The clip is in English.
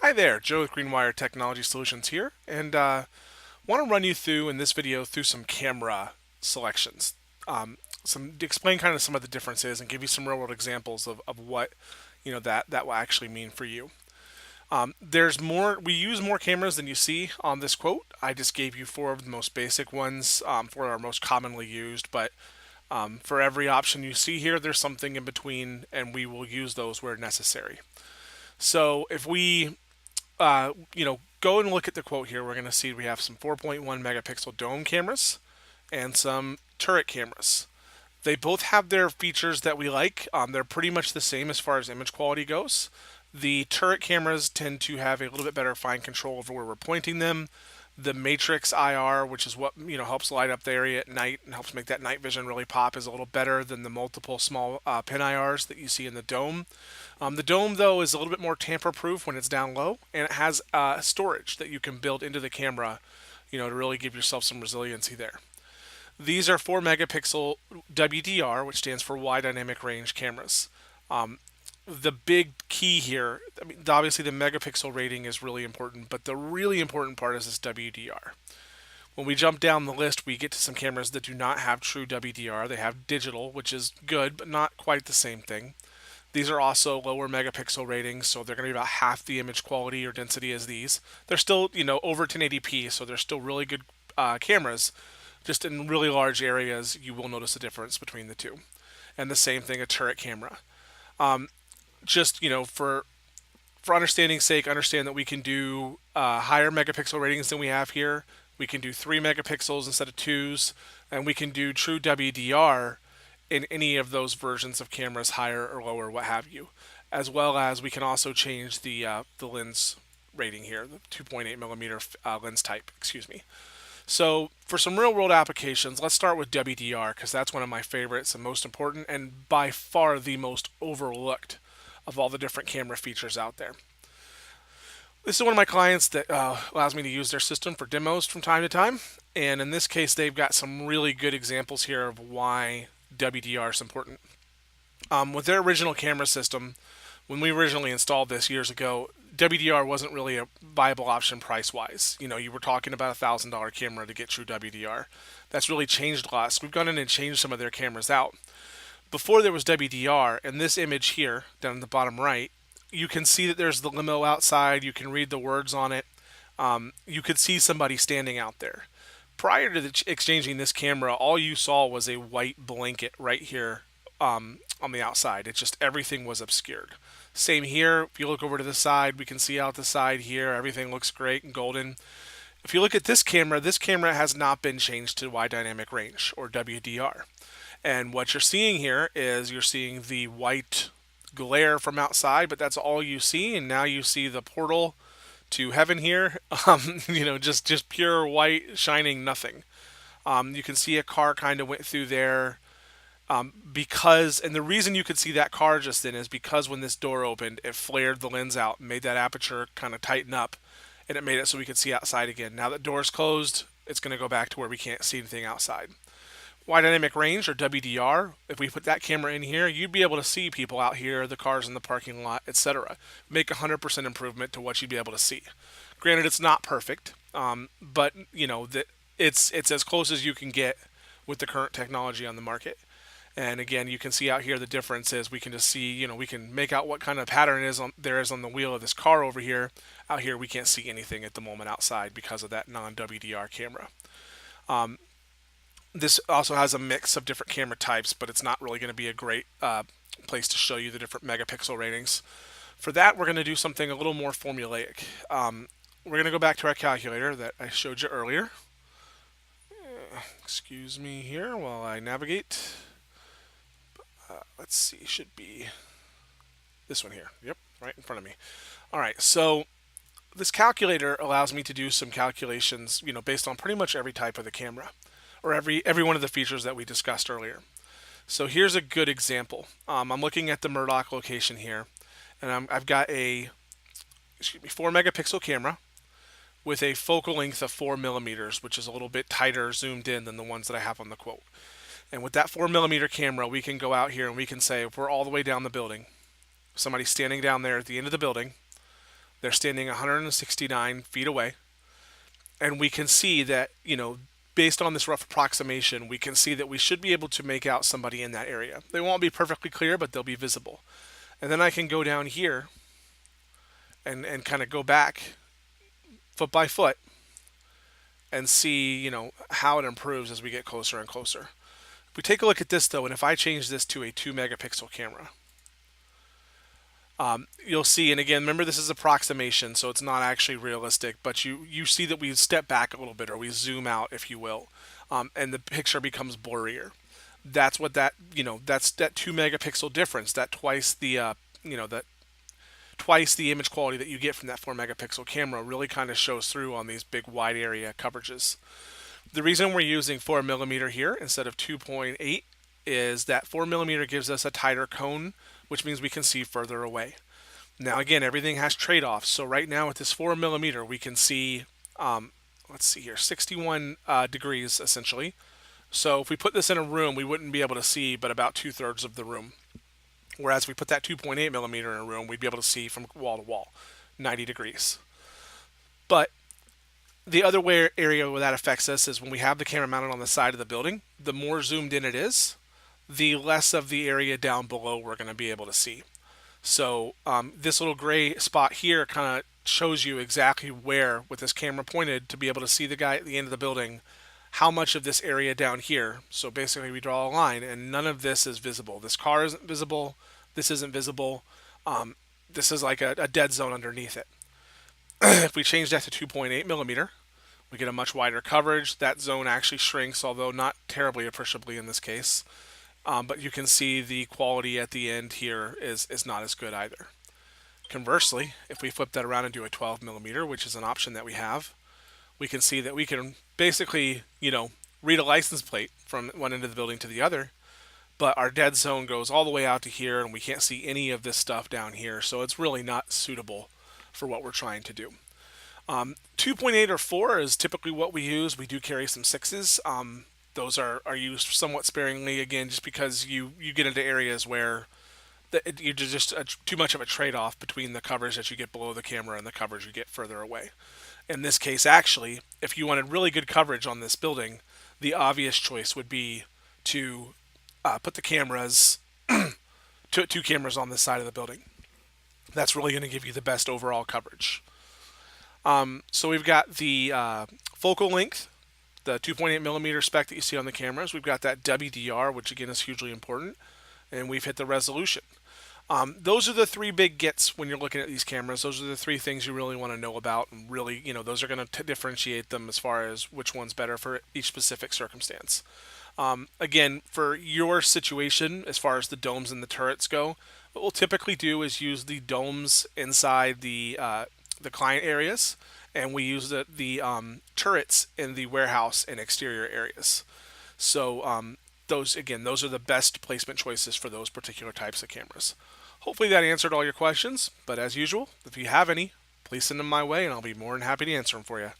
Hi there, Joe with Greenwire Technology Solutions here, and want to run you through in this video through some camera selections. Some to explain kind of some of the differences and give you some real world examples of what that will actually mean for you. There's more. We use more cameras than you see on this quote. I just gave you four of the most basic ones, four are most commonly used, but for every option you see here, there's something in between, and we will use those where necessary. So if we go and look at the quote here, we're going to see we have some 4.1 megapixel dome cameras and some turret cameras. They both have their features that we like. They're pretty much the same as far as image quality goes. The turret cameras tend to have a little bit better fine control over where we're pointing them. The matrix IR, which is what helps light up the area at night and helps make that night vision really pop, is a little better than the multiple small pin IRs that you see in the dome. The dome, though, is a little bit more tamper-proof when it's down low, and it has storage that you can build into the camera, to really give yourself some resiliency there. These are 4 megapixel WDR, which stands for wide dynamic range cameras. The big key here, obviously the megapixel rating is really important, but the really important part is this WDR. When we jump down the list, we get to some cameras that do not have true WDR. They have digital, which is good, but not quite the same thing. These are also lower megapixel ratings, so they're going to be about half the image quality or density as these. They're still, over 1080p, so they're still really good cameras. Just in really large areas, you will notice a difference between the two. And the same thing, a turret camera. Just for understanding's sake, understand that we can do higher megapixel ratings than we have here. We can do 3 megapixels instead of 2s, and we can do true WDR in any of those versions of cameras, higher or lower, what have you. As well as we can also change the lens rating here, the 2.8 millimeter lens type, excuse me. So for some real world applications, let's start with WDR because that's one of my favorites and most important and by far the most overlooked of all the different camera features out there. This is one of my clients that allows me to use their system for demos from time to time. And in this case, they've got some really good examples here of why WDR is important. With their original camera system, when we originally installed this years ago, WDR wasn't really a viable option price-wise. You were talking about $1,000 camera to get true WDR. That's really changed a lot. So we've gone in and changed some of their cameras out. Before there was WDR, in this image here, down in the bottom right, you can see that there's the limo outside. You can read the words on it. You could see somebody standing out there. Prior to exchanging this camera, all you saw was a white blanket right here on the outside. It's just everything was obscured. Same here. If you look over to the side, we can see out the side here. Everything looks great and golden. If you look at this camera has not been changed to wide dynamic range or WDR. And what you're seeing here is you're seeing the white glare from outside, but that's all you see. And now you see the portal to heaven here. Just pure white shining nothing. You can see a car kind of went through there. And the reason you could see that car just then is because when this door opened, it flared the lens out and made that aperture kind of tighten up, and it made it so we could see outside again. Now that door's closed, it's going to go back to where we can't see anything outside. Wide dynamic range or WDR, if we put that camera in here, you'd be able to see people out here, the cars in the parking lot, etc. Make 100% improvement to what you'd be able to see. Granted, it's not perfect, but it's as close as you can get with the current technology on the market. And again, you can see out here the difference is we can just see, we can make out what kind of pattern there is on the wheel of this car over here. Out here, we can't see anything at the moment outside because of that non-WDR camera. This also has a mix of different camera types, but it's not really going to be a great place to show you the different megapixel ratings. For that, we're going to do something a little more formulaic. We're going to go back to our calculator that I showed you earlier. Excuse me here while I navigate. Let's see, should be this one here. Yep, right in front of me. All right, so this calculator allows me to do some calculations, based on pretty much every type of the camera, or every one of the features that we discussed earlier. So here's a good example. I'm looking at the Murdoch location here, and I've got a 4 megapixel camera with a focal length of 4 millimeters, which is a little bit tighter zoomed in than the ones that I have on the quote. And with that 4 millimeter camera, we can go out here and we can say if we're all the way down the building, somebody's standing down there at the end of the building, They're standing 169 feet away, and we can see that, based on this rough approximation, we can see that we should be able to make out somebody in that area. They won't be perfectly clear, but they'll be visible. And then I can go down here and kind of go back foot by foot and see, how it improves as we get closer and closer. If we take a look at this though, and if I change this to a 2 megapixel camera, you'll see, and again, remember this is approximation, so it's not actually realistic, but you see that we step back a little bit, or we zoom out, if you will, and the picture becomes blurrier. That's what that's that 2 megapixel difference, that twice the image quality that you get from that 4 megapixel camera really kind of shows through on these big wide area coverages. The reason we're using 4 millimeter here instead of 2.8 is that 4 millimeter gives us a tighter cone, which means we can see further away. Now again, everything has trade-offs. So right now with this 4 millimeter, we can see, let's see here, 61 degrees essentially. So if we put this in a room, we wouldn't be able to see but about 2/3 of the room. Whereas if we put that 2.8 millimeter in a room, we'd be able to see from wall to wall, 90 degrees. But the other area where that affects us is when we have the camera mounted on the side of the building, the more zoomed in it is, the less of the area down below we're going to be able to see. So this little gray spot here kind of shows you exactly where, with this camera pointed, to be able to see the guy at the end of the building, how much of this area down here. So basically we draw a line and none of this is visible. This car isn't visible. This isn't visible. This is like a dead zone underneath it. If we change that to 2.8 millimeter, we get a much wider coverage. That zone actually shrinks, although not terribly appreciably in this case. But you can see the quality at the end here is not as good either. Conversely, if we flip that around and do a 12 millimeter, which is an option that we have, we can see that we can basically, read a license plate from one end of the building to the other, but our dead zone goes all the way out to here and we can't see any of this stuff down here. So it's really not suitable for what we're trying to do. 2.8 or 4 is typically what we use. We do carry some 6s. Those are used somewhat sparingly, again, just because you get into areas where you're just too much of a trade-off between the coverage that you get below the camera and the coverage you get further away. In this case, actually, if you wanted really good coverage on this building, the obvious choice would be to put the cameras, two cameras on this side of the building. That's really going to give you the best overall coverage. So we've got the focal length, the 2.8 millimeter spec that you see on the cameras. We've got that WDR, which again is hugely important, and we've hit the resolution. Those are the three big gets when you're looking at these cameras. Those are the three things you really want to know about, and really, those are going to differentiate them as far as which one's better for each specific circumstance. Again, for your situation, as far as the domes and the turrets go, what we'll typically do is use the domes inside the client areas, and we use the turrets in the warehouse and exterior areas. So those are the best placement choices for those particular types of cameras. Hopefully that answered all your questions, but as usual, if you have any, please send them my way and I'll be more than happy to answer them for you.